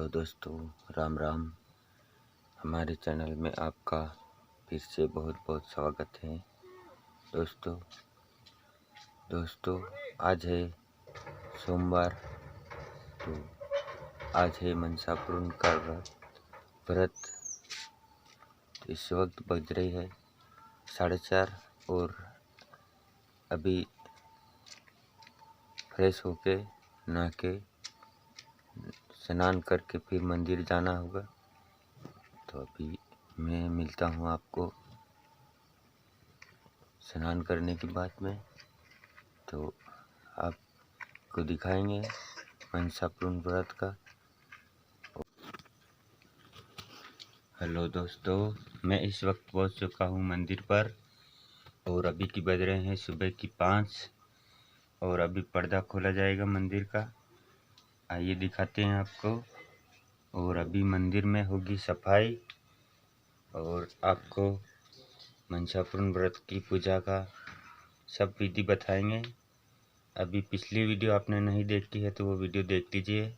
Hello दोस्तों, राम राम। हमारे channel में आपका फिर से बहुत बहुत स्वागत है। दोस्तों आज है सोमवार। तो आज है मनसा पूर्ण का व्रत। तो इस वक्त बज रही है 4:30 और अभी फ्रेश होके नहा के स्नान करके फिर मंदिर जाना होगा। तो अभी मैं मिलता हूँ आपको स्नान करने के बाद में। तो आपको दिखाएंगे मनसा पूर्ण व्रत का। हेलो दोस्तों, मैं इस वक्त पहुँच चुका हूँ मंदिर पर और अभी की बज रहे हैं सुबह की 5 और अभी पर्दा खोला जाएगा मंदिर का। आइए दिखाते हैं आपको। और अभी मंदिर में होगी सफाई और आपको मनसा पूर्ण व्रत की पूजा का सब विधि बताएंगे। अभी पिछली वीडियो आपने नहीं देखी है तो वो वीडियो देख लीजिए।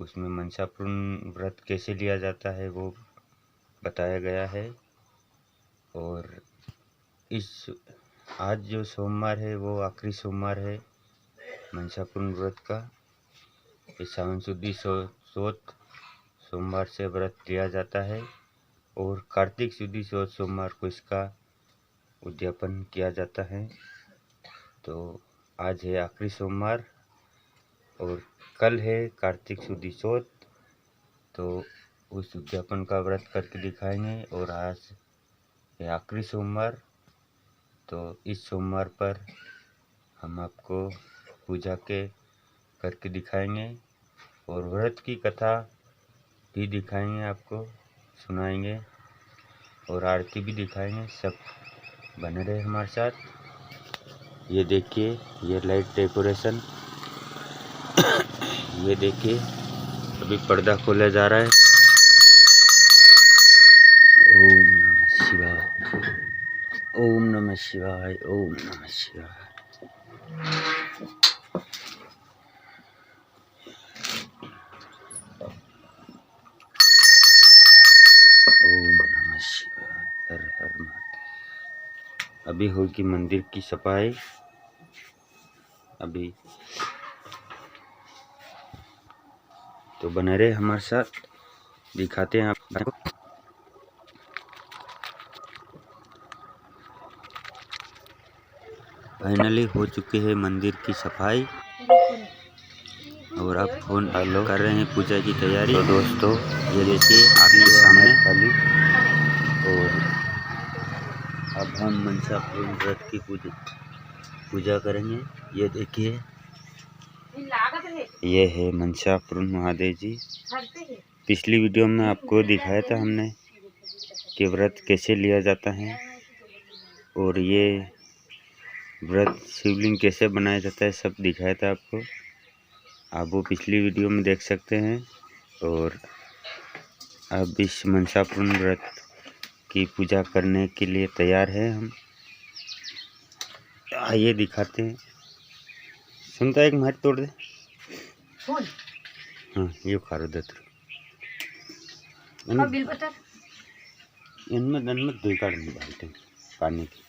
उसमें मनसा पूर्ण व्रत कैसे लिया जाता है वो बताया गया है। और आज जो सोमवार है वो आखिरी सोमवार है मनसा पूर्ण व्रत का। इस सावन शुद्धि सोत सोमवार से व्रत लिया जाता है और कार्तिक शुद्धि सोमवार को इसका उद्यापन किया जाता है। तो आज है आखिरी सोमवार और कल है कार्तिक शुद्धि सोत। तो उस उद्यापन का व्रत करके दिखाएंगे। और आज है आखिरी सोमवार। तो इस सोमवार पर हम आपको पूजा के करके दिखाएंगे और व्रत की कथा भी दिखाएंगे, आपको सुनाएंगे और आरती भी दिखाएंगे। सब बने रहे हमारे साथ। ये देखिए, ये लाइट डेकोरेशन। ये देखिए, अभी पर्दा खोला जा रहा है। ओम नमः शिवाय, ओम नमः शिवाय, ओम नमः शिवाय। ओम नमः शिवाय, हर हर महादेव। अभी होगी मंदिर की सफाई। अभी तो बने रहे हमारे साथ, दिखाते हैं आपको। फाइनली हो चुके हैं मंदिर की सफाई और अब फोन अलो कर रहे हैं पूजा की तैयारी। तो दोस्तों ये देखिए आपके सामने थाली। और अब हम मनसा पूर्ण व्रत की पूजा करेंगे। ये देखिए, ये है मनसा पूर्ण महादेव जी। पिछली वीडियो में आपको दिखाया था हमने कि व्रत कैसे लिया जाता है और ये व्रत शिवलिंग कैसे बनाया जाता है, सब दिखाया था आपको। आप वो पिछली वीडियो में देख सकते हैं। और अब इस मनसा पूर्ण व्रत की पूजा करने के लिए तैयार है हम। आइए दिखाते हैं। सुनता एक मार तोड़ दे। हाँ ये खारो दे इनमें दन में दो काट बाल्टी पानी की।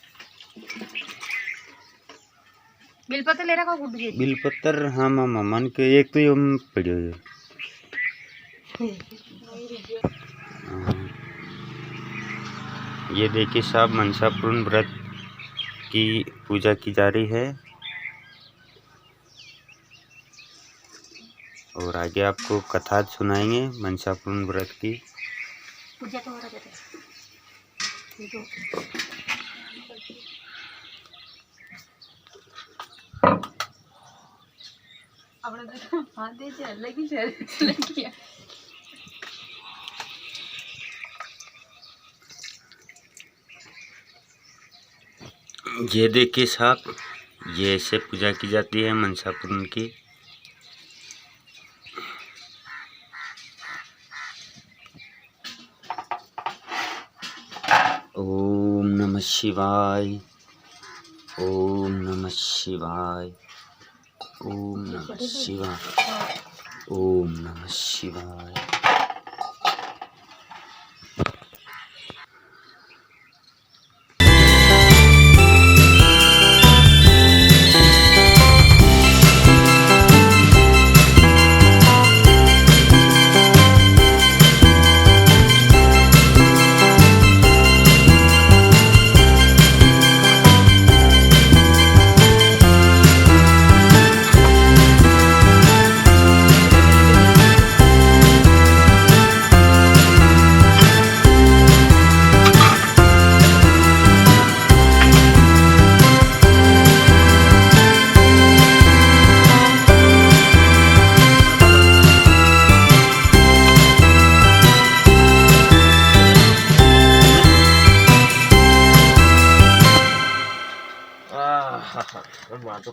बिलपत्र ले रखा गुड्डू जी। बिलपत्र हाँ मामा मन के एक तो ये पड़ियो है। ये देखिए साहब, मनसा पूर्ण व्रत की पूजा की जा रही है और आगे आपको कथा सुनाएंगे मनसा पूर्ण व्रत की। पूजा तो हो रहा है। हाथ दे चल लगी लगी। ये देखिए साहब, ये ऐसे पूजा की जाती है मनसा पूर्ण की। ओम नमः शिवाय, ओम नमः शिवाय, ओम नमः शिवाय। ओम नमः शिवाय।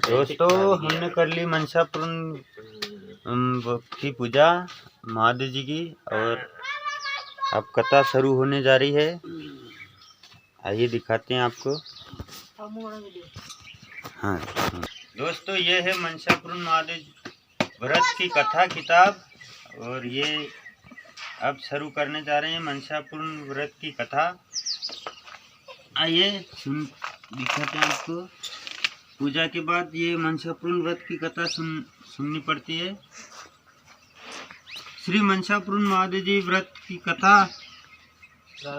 दोस्तों हमने कर ली मनसा पूर्ण की पूजा महादेव जी की, और अब कथा शुरू होने जा रही है। आइए दिखाते हैं आपको। हाँ दोस्तों, ये है मनसा पूर्ण महादेव व्रत की कथा किताब, और ये अब शुरू करने जा रहे हैं मनसा पूर्ण व्रत की कथा। आइए दिखाते हैं आपको। पूजा के बाद ये मनसापूर्ण व्रत की कथा सुननी पड़ती है। श्री मनसापूर्ण महादेव जी व्रत की कथा।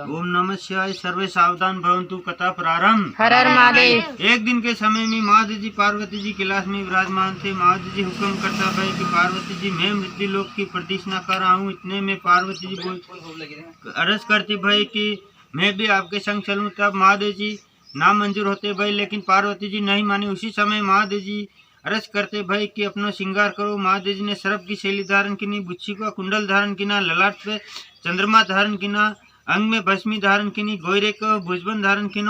ओम नमः शिवाय। सर्वे सावधान भवन्तु। कथा प्रारंभ। हर हर महादेव। एक दिन के समय में महादेव जी पार्वती जी कैलाश में विराजमान थे। महादेव जी हुक्म करता भाई कि पार्वती जी मैं मृत्यु लोक की प्रतीक्षा कर रहा हूँ। इतने में पार्वती जी अर्ज करती भाई कि मैं भी आपके संग चलूँ। तब महादेव जी ना मंजूर होते भाई, लेकिन पार्वती जी नहीं मानी। उसी समय महादेव जी अर्ज करते भाई कि अपना श्रृंगार करो। महादेव जी ने सर्प की शैली धारण की, बुच्छी का कुंडल धारण की, ललाट पे चंद्रमा धारण की, अंग में भस्मी धारण की, गोयरे को भुजबन धारण की,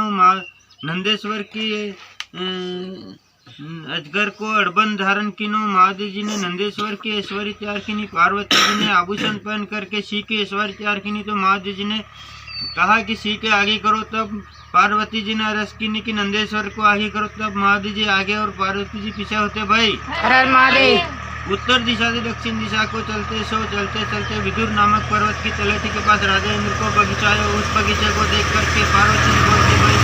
नंदेश्वर की अजगर को अड़बन धारण की। महादेव जी ने नंदेश्वर की ऐश्वर्य तैयार की। पार्वती जी ने आभूषण पहन करके सी के ऐश्वर्य तैयार की। तो महादेव जी ने कहा कि सी के आगे करो। तब पार्वती जी ने अर्ज की कि नंदेश्वर को आगे करो। तब महादेव जी आगे और पार्वती जी पीछे होते भाई। हर हर महादेव। उत्तर दिशा से दक्षिण दिशा को चलते चलते विदुर नामक पर्वत की तलहटी के पास राजा इंद्र को बगीचा है। उस बगीचे को देख करके पार्वती जी बोलते भाई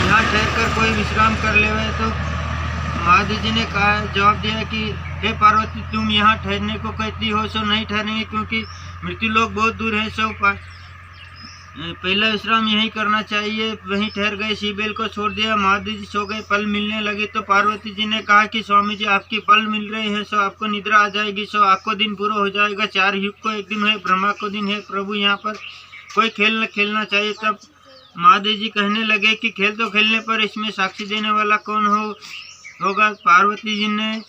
यहाँ ठहर कर कोई विश्राम कर ले। तो महादेव जी ने कहा, जवाब दिया कि हे पार्वती, तुम यहाँ ठहरने को कहती हो, सो नहीं ठहरेंगे, क्योंकि मृत्यु लोक बहुत दूर है। सो पहला विश्राम यही करना चाहिए। वहीं ठहर गए। शिवबेल को छोड़ दिया। महादेव जी सो गए। पल मिलने लगे तो पार्वती जी ने कहा कि स्वामी जी आपके पल मिल रहे हैं, सो आपको निद्रा आ जाएगी, सो आपको दिन पूरा हो जाएगा। 4 युग को एक दिन है, ब्रह्मा को दिन है। प्रभु यहाँ पर कोई खेल न खेलना चाहिए। तब महादेव जी कहने लगे कि खेल तो खेलने पर इसमें साक्षी देने वाला कौन होगा। पार्वती जी ने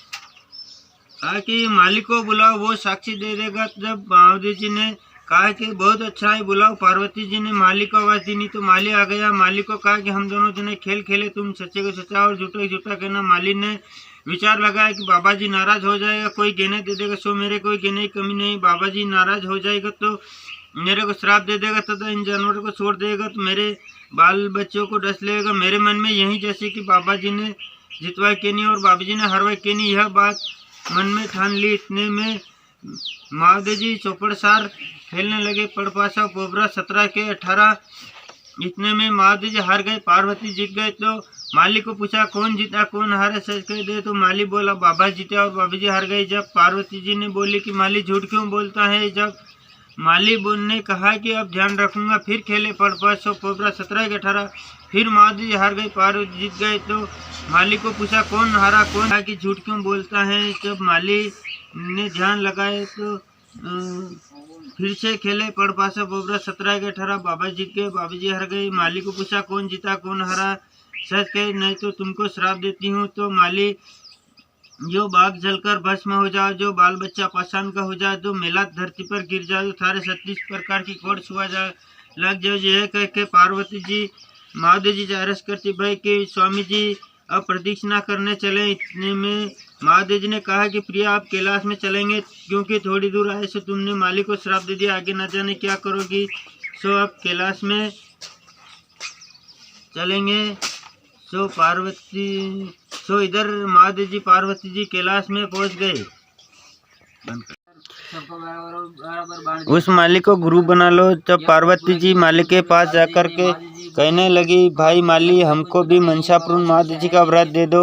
कहा कि मालिक को बुलाओ, वो साक्षी दे देगा। जब महादेव जी ने कहा कि बहुत अच्छा है, बुलाओ। पार्वती जी ने माली को आवाज दी। तो माली आ गया। माली को कहा कि हम दोनों जने खेल खेले, तुम सच्चे को सच्चा और झूठे को झूठा कहना। माली ने विचार लगाया कि बाबा जी नाराज हो जाएगा, कोई गहने दे देगा, सो मेरे कोई गहने की कमी नहीं। बाबा जी नाराज हो जाएगा तो मेरे को श्राप दे देगा, तथा इन जानवरों को छोड़ देगा तो मेरे बाल बच्चों को डस लेगा। मेरे मन में यही जैसे कि बाबा जी ने जितवा के नहीं और बाबा जी ने हरवा के नहीं, यह बात मन में ठान ली। इतने में महादेव जी चौपड़ सार खेलने लगे। पड़पासा पोबरा 17 के 18। इतने में महादेव जी हार गए, पार्वती जीत गए। तो माली को पूछा कौन जीता कौन हारा, सच कह दे। तो माली बोला बाबा जीते और बाबा जी हार गए। जब पार्वती जी ने बोली कि माली झूठ क्यों बोलता है, जब माली ने कहा कि अब ध्यान रखूंगा, फिर खेले। पड़पासा पोबरा 17 के 18। फिर महादेव जी हार गए, पार्वती जीत गए। तो माली को पूछा कौन हारा कौन, कहा कि झूठ क्यों बोलता है। जब माली ने ध्यान लगाए तो फिर से खेले। पड़पासा पोबरा 17 के 18। बाबा जीत गए, बाबा जी हार गए। माली को पूछा कौन जीता कौन हारा, सच कहे नहीं तो तुमको श्राप देती हूँ। तो माली, जो बाघ जलकर भस्म हो जाए, जो बाल बच्चा पाषाण का हो जाए, जो मेला धरती पर गिर जाए, जो थारे 36 प्रकार की कोड़ छुआ जाए लग जाए। यह कह के पार्वती जी महादेव जी अर्ज करती भाई कि स्वामी जी अब प्रदक्षिणा करने चले। इतने में महादेव जी ने कहा कि प्रिया आप कैलाश में चलेंगे, क्योंकि थोड़ी दूर आए सो तुमने माली को श्राप दे दिया, आगे न जाने क्या करोगी। सो अब कैलाश में चलेंगे। सो इधर महादेव जी पार्वती जी कैलाश में पहुंच गए। सबको बराबर बांट उस माली को गुरु बना लो। जब पार्वती जी माली के पास जाकर के कहने लगी, भाई माली हमको भी मनसापुर महादेव जी का व्रत दे दो।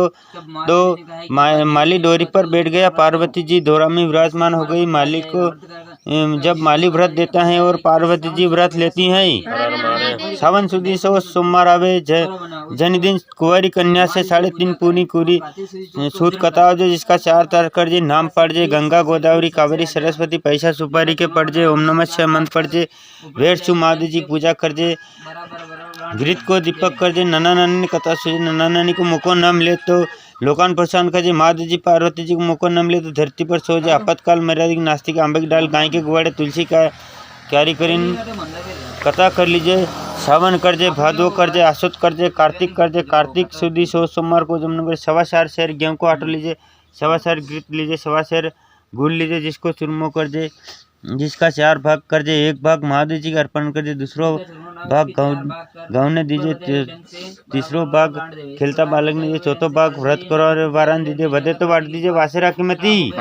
माली डोरी पर बैठ गया, पार्वती जी धोरा में विराजमान हो गई। माली को जब माली व्रत देता है और पार्वती जी व्रत लेती हैं, सावन सुदी सोमवार आवे जन्मदिन कुंवारी कन्या से 3.5 पूरी सूत कथा हो, जिसका 4 तार कर जे नाम पढ़ जे गंगा गोदावरी कावेरी सरस्वती पैसा सुपारी के पढ़ जे ओम नमः शिवाय मंत्र पढ़ जे वेद सु महादेव जी पूजा कर जे घृत को दीपक कर जे नन्ना नानी कथा सुजे नन्ना नानी को मुको नाम ले तो लोकान प्रसन्न कर जे महादेव जी पार्वती जी को मुको नाम ले तो धरती पर सो जे आपातकाल मर्यादिक नास्तिक आंबे की डाल गाय के गुवाड़े तुलसी का क्यारी करीन कथा कर लीजिए। सावन कर जे भादो कर जे आसुत कर जे कार्तिक कर जे कार्तिक सुदी सोमवार को जमनगर 4.25 शेर गेहूँ को आटा लीजिए, 4.25 शेर घृत लीजिए, 4.25 शेर गुड़ लीजिए, जिसको चूरमो कर जे जिसका 4 भाग कर जे 1 भाग महादेव जी का अर्पण कर जे, दूसरो भाग गाँव ने दीजिए, तीसरो भाग खेलता बालक ने दीजिए, चौथो भाग व्रत करो और वारान दीजिए, बदे तो बांट दीजिए वासेरा की मती।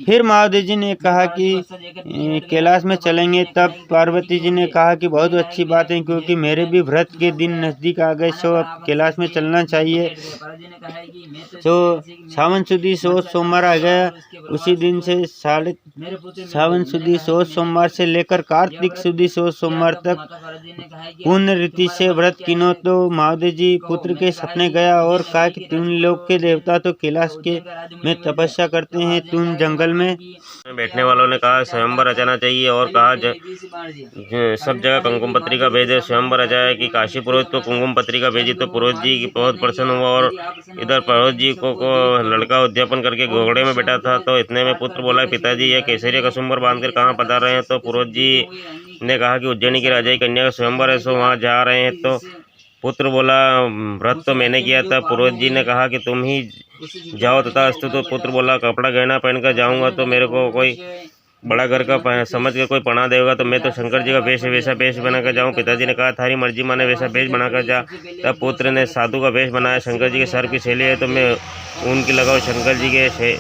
फिर महादेव जी ने कहा कि कैलाश में चलेंगे। तब पार्वती जी ने कहा कि बहुत अच्छी बात है, क्योंकि मेरे भी व्रत के दिन नजदीक आ गए, सो अब कैलाश में चलना चाहिए। तो सावन सुदी सोमवार आ गया। उसी दिन से सावन सुदी सोमवार से लेकर कार्तिक सुदी सोमवार तक पूर्ण रीति से व्रत किनो। तो महादेव जी पुत्र के सपने गया और कहा कि तुम लोग के देवता तो कैलाश के में तपस्या करते हैं, तुम जंगल में। बैठने वालों ने कहा स्वयंवर रचाना चाहिए और कहा सब जगह कुमकुम पत्रिका भेजे। स्वयंवर रचाया कि काशी पुरोहित को कुमकुम पत्रिका भेजी तो पुरोहित जी बहुत प्रसन्न हुआ और इधर पुरोहित जी को लड़का उद्यापन करके घोड़े में बैठा था। तो इतने में पुत्र बोला, पिताजी यह केसरिया कसुम्बर बांधकर कहाँ पधार रहे हैं। तो पुरोहित जी ने कहा कि उज्जैनी की राजा की कन्या का स्वयंवर है, सो वहाँ जा रहे हैं। तो पुत्र बोला, व्रत तो मैंने किया था। पुरोहित जी ने कहा कि तुम ही जाओ तथा अस्तु। तो पुत्र बोला, कपड़ा गहना पहनकर जाऊंगा तो मेरे को कोई बड़ा घर का समझ के कोई पना देगा, तो मैं तो शंकर जी का वेश वैसा वेश बनाकर जाऊं। पिताजी ने कहा, थारी मर्जी माने वैसा वेश बनाकर जा। तब पुत्र ने साधु का वेश बनाया। शंकर जी के सर की शैली है तो मैं ऊन की लगाऊं, शंकर जी के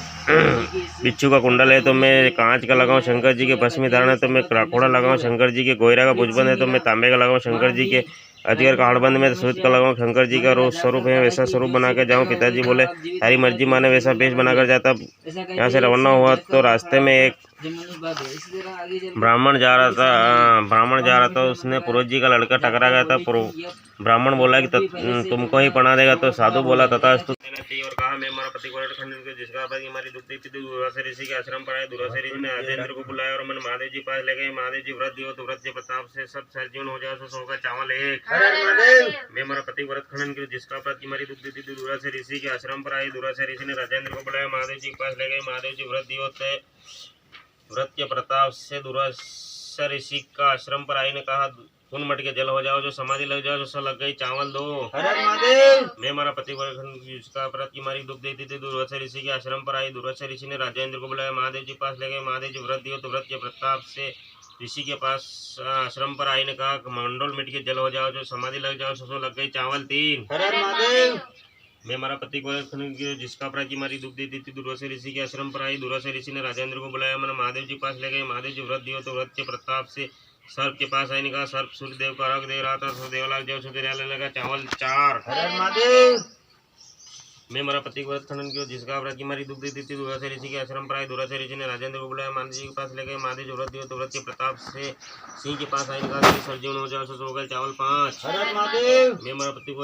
बिच्छू का कुंडल है तो मैं कांच का लगाऊं, शंकर जी के भस्मी धारण है तो मैं राखोड़ा लगाऊं, शंकर जी के गोयरा का भुजबंद है तो मैं तांबे का लगाऊं, शंकर जी के अजगर का हाड़बंद में सूत का लगाऊं, शंकर जी का स्वरूप है वैसा स्वरूप बनाकर जाऊं। पिताजी बोले, थारी मर्जी माने वैसा वेश बनाकर जाता। यहाँ से रवाना हुआ तो रास्ते में एक ब्राह्मण जा रहा था। उसने पुरोहित जी का लड़का टकरा गया था। ब्राह्मण बोला कि तुमको ही पढ़ा देगा। तो साधु बोला, तथास्तु देना चाहिए और कहा, मैं हमारा पति खंडन जिसका हमारी दुख थी दूरवा ऋषि के आश्रम पर आए। दूरवा ऋषि ने राजेंद्र को बुलाया और मन महादेव जी पास ले गए। महादेव जी व्रत दियो तो व्रत के प्रताप से सब सर्जीवन हो जाओ, सो होगा चावल एक। मैं हमारा पति व्रत खंडन की जिसका प्रति हमारी दुख थी दूरवा ऋषि के आश्रम पर आई। दूरवा ऋषि ने राजेंद्र को बुलाया, महादेव जी के पास ले गए। महादेव जी व्रत दियो तो व्रत के प्रताप से दूरवा ऋषि का आश्रम पर आई ने कहा, खून मट के जल हो जाओ, जो समाधि लग जाओ, जो लग गई चावल दो। मैं हमारा पति जिसका व्रत की मारी दुख देती थी दूरवा ऋषि के आश्रम पर आई। दूरवा ऋषि ने राजेंद्र को बुलाया, महादेव जी पास ले गए। महादेव जी व्रत दियो तो व्रत के प्रताप से ऋषि के पास आश्रम पर आई ने कहा, मंडोल मिट के जल हो जाओ, जो समाधि लग जाओ, सो लग गई चावल 3। मैं हमारा पति को जिसका प्राण की मारी दुख देती थी दूरवा ऋषि के आश्रम पर आई। दूरवा ऋषि ने राजेंद्र को बुलाया, मैंने महादेव जी पास ले गए। महादेव जी व्रत दियो तो व्रत के प्रताप से सर्प के पास आई ने कहा, सर्प सूर्य देव का अर्घ दे रहा था, सो देवलाल देव सूर्य लेने लगा चावल 4। मैं हमारा पति को व्रत खंडन किया जिसका व्रत की मारी दुख देती थी दूरवा ऋषि के आश्रम पर आई। दूरवा ऋषि ने राजेंद्र को बुलाया, महादेव जी के पास ले गए। महादेव जी व्रत दियो तो व्रत के प्रताप से सिंह के पास आई ने कहा, सर्जीवन हो जाओ, सो हो गए चावल 5। मैं हमारा पति को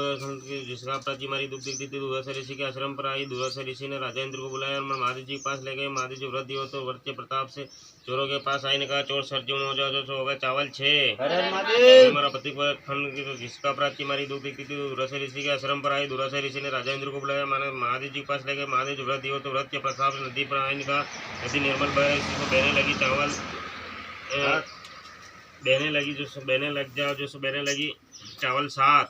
जिसका व्रत की मारी दुख देती थी दूरवा ऋषि के आश्रम पर आई। दूरवा ऋषि ने राजेंद्र को बुलाया और महादेव जी के पास ले गए। महादेव जी व्रत दियो तो व्रत के प्रताप से चोरों के पास आई ने कहा, चोर सर्जीवन हो जाओ, सो हो गए चावल 6। हमारा पति को खंड जिसका व्रत की मारी दुख देती थी दूरवा ऋषि के आश्रम पर आई। दूरवा ऋषि ने राजेंद्र को बुलाया, महादेव जी के पास ले गए। महादेव जी व्रत दियो तो व्रत के प्रताप से नदी पर आई ने कहा, नदी निर्मल बहे, इसी को बहने लगी चावल बहने लगी, जो बहने लग जाओ, जो बहने लगी चावल 7।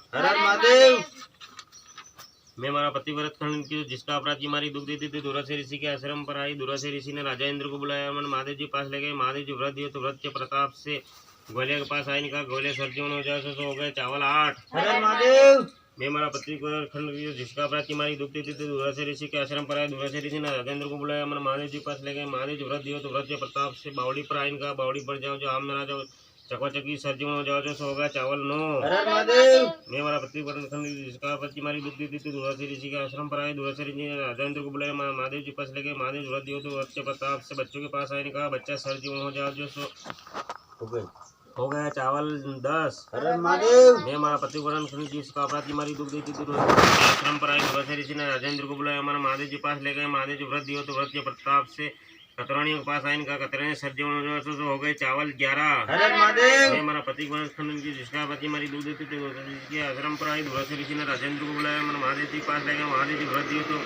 मैं हमारा पति व्रत खंडन की जिसका अपराध की मारी दुख देती थी दूरवा ऋषि के आश्रम पर आई। दूरवा ऋषि ने राजेंद्र को बुलाया, मन महादेव जी पास ले गए। महादेव जी व्रत दियो तो व्रत के प्रताप से ग्वालिया के पास आई ने कहा, ग्वालिया सर्जीवन हो जाए, सो हो गए चावल 8। मैं मारा पति को खंड जिसका अपराध की मारी दुखती थी दूरा से ऋषि के आश्रम पर आए। दूरा से ऋषि ने राजेंद्र को बुलाया। मन महादेव जी पास ले गए। महादेव जी व्रत दियो तो व्रत के प्रताप से बावड़ी पर आइन का बावड़ी पर जाओ जो आम ना जाओ चकवाचकी सर्जुन हो जाओ जो सो होगा चावल नो। मैं मारा पति को खंड जिसका अपराध की मारी दुखती थी दूरा से ऋषि के आश्रम पर आए। दूरा से ऋषि ने राजेंद्र को बुलाया। महादेव जी पास ले गए। महादेव जी व्रत दियो तो व्रत के प्रताप से बच्चों के पास आए। कहा बच्चा सर्जुन हो जाओ जो सो हो गया चावल 10। मैं हमारा प्रतिवरण जिसका अपराध की मारी दुख देती थी आश्रम पर आई। दूसरे ऋषि ने राजेंद्र को बुलाया। हमारा महादेव जी पास ले गए। महादेव जी व्रत दियो तो व्रत के प्रताप से कतरानियों के पास आइन का कतरानी सर्जुन हो गए चावल 11। मैं हमारा प्रतिवरण जिसका अपराध की मारी दुख देती थी उसके आश्रम पर आई। दूसरे ऋषि ने राजेंद्र को बुलाया। हमारा महादेव जी पास ले गए। महादेव जी व्रत दियो तो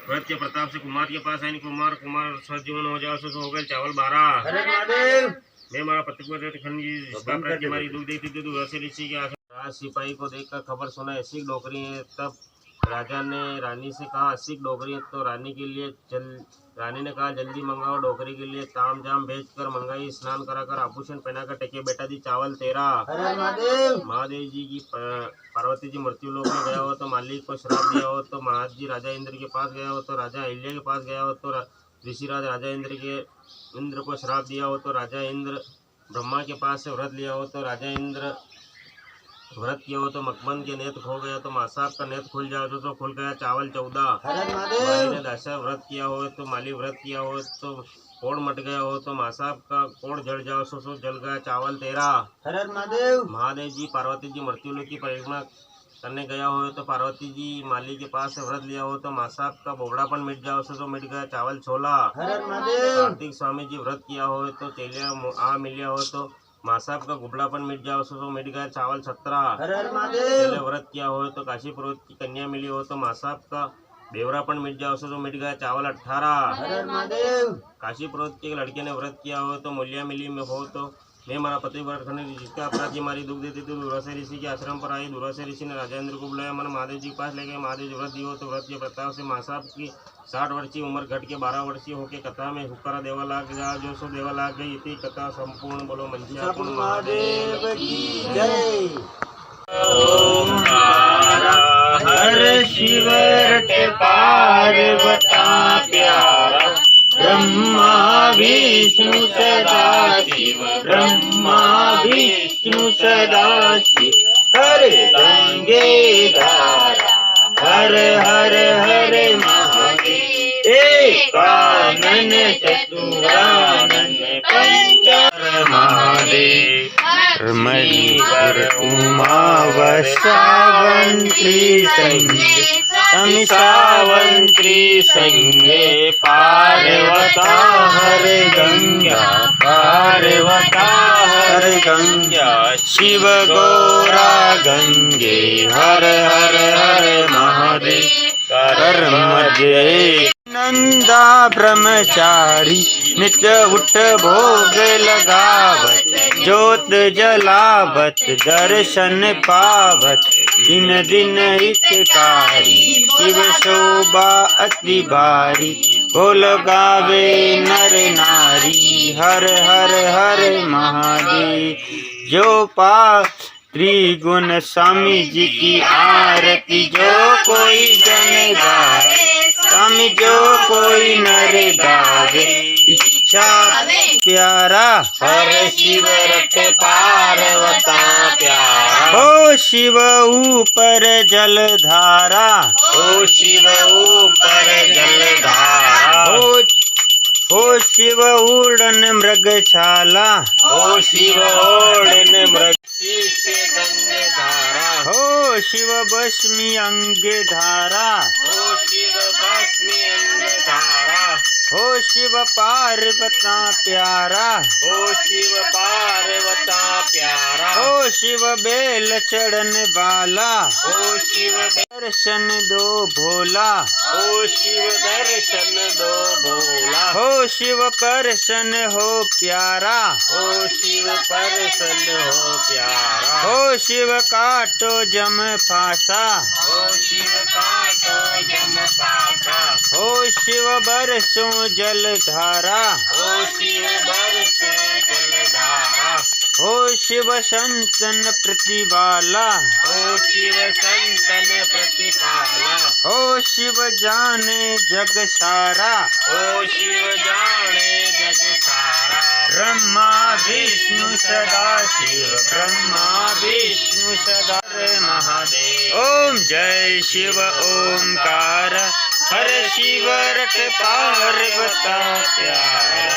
व्रत के प्रताप से कुमार के पास आइन कुमार सर्जुन हो जाओ हो गए चावल 12। मैं हमारा खंड जिसका अपराध की मारी दुख देती थी वैसे ऋषि के राज सिपाही को देखकर खबर सुना ऐसी डोकरी है। तब राजा ने रानी से कहा अस्सी डोकरी है तो रानी के लिए रानी ने कहा जल्दी मंगाओ। डोकरी के लिए ताम जाम भेज कर मंगाई। स्नान कराकर आभूषण पहनाकर टेके बेटा दी चावल 13। महादेव जी की पार्वती जी मृत्यु लोक में गया हो तो मालिक को श्राप दिया हो तो महाराज जी राजा इंद्र के पास गया हो तो राजा अहिल्या के पास गया हो तो ऋषिराज राजा इंद्र को श्राप दिया हो तो राजा इंद्र ब्रह्मा के पास से व्रत लिया हो तो राजा इंद्र व्रत किया हो तो मकबंद के नेत्र खो गया तो मासाब का नेत्र खुल जाओ तो खुल गया चावल 14। माली ने दशा व्रत किया हो तो माली व्रत किया हो तो कोड़ मट गया हो तो मासाब का कोड़ जल जाओ सो जल गया चावल 13। महादेव जी पार्वती जी मृत्युलोक की परिक्रमा करने गया हो तो पार्वती जी माली के पास से व्रत लिया हो तो मासाब का बोबड़ापन मिट जाओ तो मिट गया चावल 16। कार्तिक स्वामी जी व्रत किया हो तो तेलिया आ मिलिया हो तो मासाब का गुबड़ापन मिट जाओ तो मिट गया चावल 17। व्रत किया हो तो काशी पुरोहित की कन्या मिली हो तो मासाब का बेवरापन मिट जाओ तो मिट गया चावल 18। काशी पुरोहित के लड़के ने व्रत किया हो तो मूल्या मिली में हो तो मैं हमारा पति व्रत खंड जिसका अपराध की मारी दुख देती थी दूरसे ऋषि के आश्रम पर आई। दूरसे ऋषि ने राजेंद्र को बुलाया। मन महादेव जी के पास ले गए। महादेव जी व्रत दियो तो व्रत के प्रताप से मासाब की 60 वर्षीय उम्र घट के 12 वर्षीय होके कथा में हुक्करा देवा लाग गया जो सो देवा लाग गई। इतनी कथा संपूर्ण बोलो मंचाकुल महादेव की जय। हर शिव पार्वता प्यारा ब्रह्मा विष्णु सदा शिव ब्रह्मा विष्णु सदा शिव हर गंगे धारा हर हर हर महादेव एकानन चतुरानन पंचर महादेव मणिवर उमा वसावंत्री संगे सावंत्री संगे पार्वता हर गंगा शिव गौरा गंगे हर हर हर महादेव कर मजे नंदा ब्रह्मचारी नित्य उठ भोग लगावत ज्योत जलावत दर्शन पावत दिन दिन हितकारी शिव शोभा अति भारी बोल गावे नर नारी हर हर हर महादेव। जो पा त्रिगुण स्वामी जी की आरती जो कोई जन गाए स्वामी जो कोई नर गावे इच्छा प्यारा हर शिव रख पार्वता प्यारा हो शिव ऊपर जलधारा हो शिव ऊपर जलधारा हो शिव उड़न मृगशाला हो शिव उड़न मृग धारा हो शिव भस्मी अंग धारा हो शिव भस्मी अंग धारा हो शिव पार्वता प्यारा हो शिव पार्वता प्यारा हो शिव बेल चढ़न वाला हो शिव दर्शन दो भोला हो शिव दर्शन दो भोला हो शिव परसन हो प्यारा हो शिव परसन हो प्यारा हो शिव काटो जम फासा हो शिव काटो जम फासा हो शिव बरसों जलधारा हो शिव बरसों जलधारा हो शिव संतन प्रतिपाला, हो शिव संतन प्रतिपाला, हो शिव जाने जग सारा, हो शिव जाने जग सारा, ब्रह्मा विष्णु सदा शिव, ब्रह्मा विष्णु सदा महादेव। ओम जय शिव ओमकार, हर शिव रट पार्वता प्यारा।